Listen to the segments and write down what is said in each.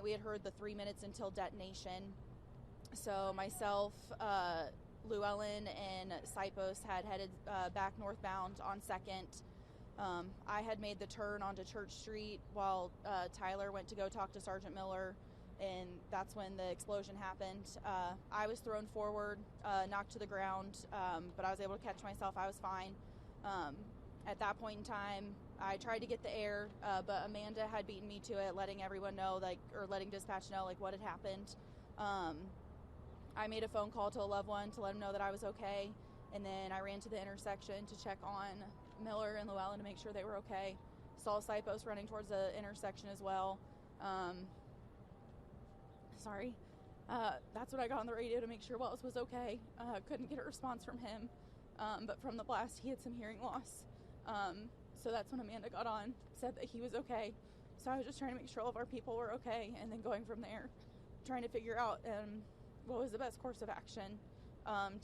we had heard the 3 minutes until detonation. So myself, Llewellyn, and Sipos had headed back northbound on 2nd. I had made the turn onto Church Street while Tyler went to go talk to Sergeant Miller, and that's when the explosion happened. I was thrown forward, knocked to the ground, but I was able to catch myself. I was fine. At that point in time, I tried to get the air, but Amanda had beaten me to it, letting everyone know, or letting dispatch know, what had happened. I made a phone call to a loved one to let them know that I was okay, and then I ran to the intersection to check on Miller and Llewellyn to make sure they were okay. Saw Sipos running towards the intersection as well. That's when I got on the radio to make sure Wells was okay. Couldn't get a response from him, but from the blast he had some hearing loss. So that's when Amanda got on, said that he was okay. So I was just trying to make sure all of our people were okay, and then going from there, trying to figure out what was the best course of action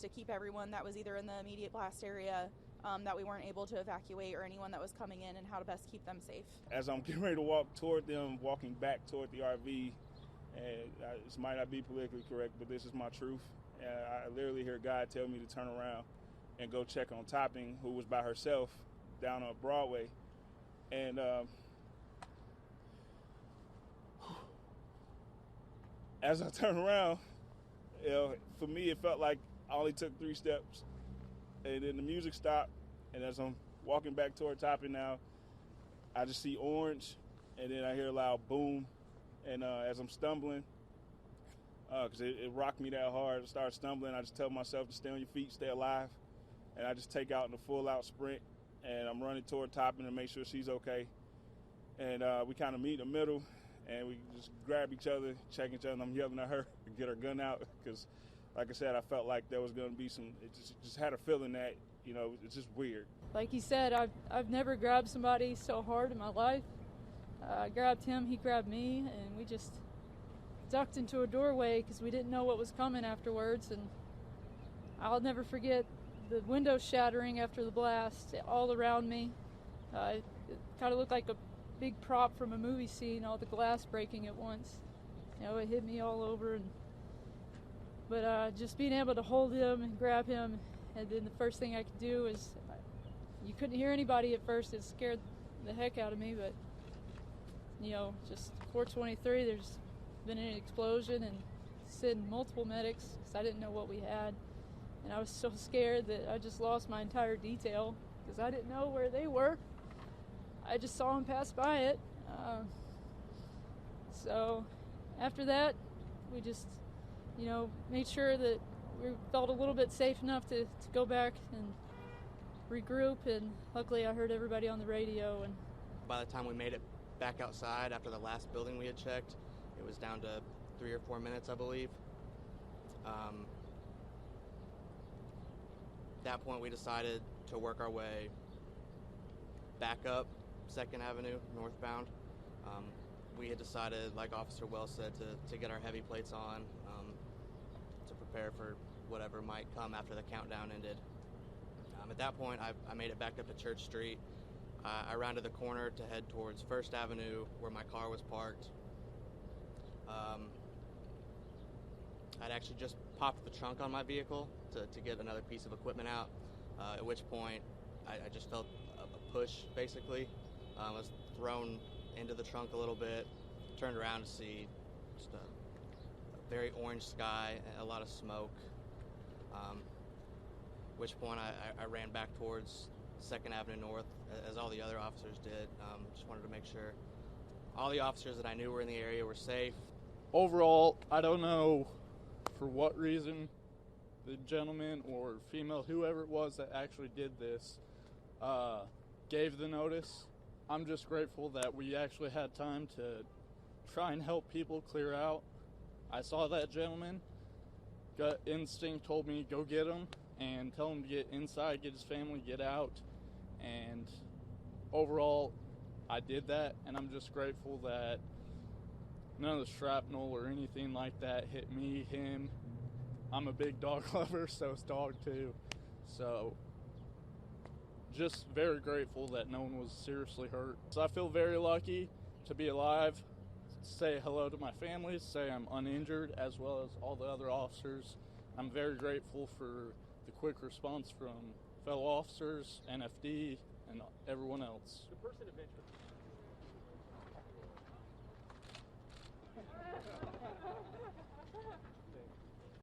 to keep everyone that was either in the immediate blast area that we weren't able to evacuate, or anyone that was coming in, and how to best keep them safe. As I'm getting ready to walk toward them, walking back toward the RV, and this might not be politically correct, but this is my truth. I literally hear God tell me to turn around and go check on Topping, who was by herself down on Broadway. And as I turned around, for me, it felt like I only took 3 steps. And then the music stopped, and as I'm walking back toward Topping now, I just see orange, and then I hear a loud boom. And as I'm stumbling, because it rocked me that hard, I started stumbling. I just tell myself to stay on your feet, stay alive. And I just take out in a full-out sprint, and I'm running toward Topping to make sure she's okay. And we kind of meet in the middle, and we just grab each other, check each other, and I'm yelling at her to get her gun out because, like I said, I felt like there was going to be it just had a feeling that, it's just weird. Like he said, I've never grabbed somebody so hard in my life. I grabbed him, he grabbed me, and we just ducked into a doorway because we didn't know what was coming afterwards. And I'll never forget the window shattering after the blast all around me. It kind of looked like a big prop from a movie scene, all the glass breaking at once. It hit me all over. But just being able to hold him and grab him, and then the first thing I could do is, you couldn't hear anybody at first. It scared the heck out of me, but just 423, there's been an explosion, and sent multiple medics because I didn't know what we had. And I was so scared that I just lost my entire detail because I didn't know where they were. I just saw them pass by it. So after that, we just, made sure that we felt a little bit safe enough to go back and regroup. And luckily I heard everybody on the radio. And by the time we made it back outside after the last building we had checked, it was down to 3 or 4 minutes, I believe. At that point, we decided to work our way back up 2nd Avenue northbound. We had decided, like Officer Wells said, to get our heavy plates on, to prepare for whatever might come after the countdown ended. At that point, I made it back up to Church Street. I rounded the corner to head towards 1st Avenue where my car was parked. I'd actually just popped the trunk on my vehicle to get another piece of equipment out, at which point I just felt a push, basically. I was thrown into the trunk a little bit, turned around to see just a very orange sky, a lot of smoke, at which point I ran back towards 2nd Avenue North, as all the other officers did. Just wanted to make sure all the officers that I knew were in the area were safe. Overall, I don't know for what reason the gentleman or female, whoever it was that actually did this, gave the notice. I'm just grateful that we actually had time to try and help people clear out. I saw that gentleman. Gut instinct told me go get him and tell him to get inside, get his family, get out. And overall, I did that, and I'm just grateful that none of the shrapnel or anything like that hit me, him. I'm a big dog lover, so is dog too. So just very grateful that no one was seriously hurt. So I feel very lucky to be alive. say hello to my family, say I'm uninjured, as well as all the other officers. I'm very grateful for the quick response from fellow officers, NFD, and everyone else. The person of interest,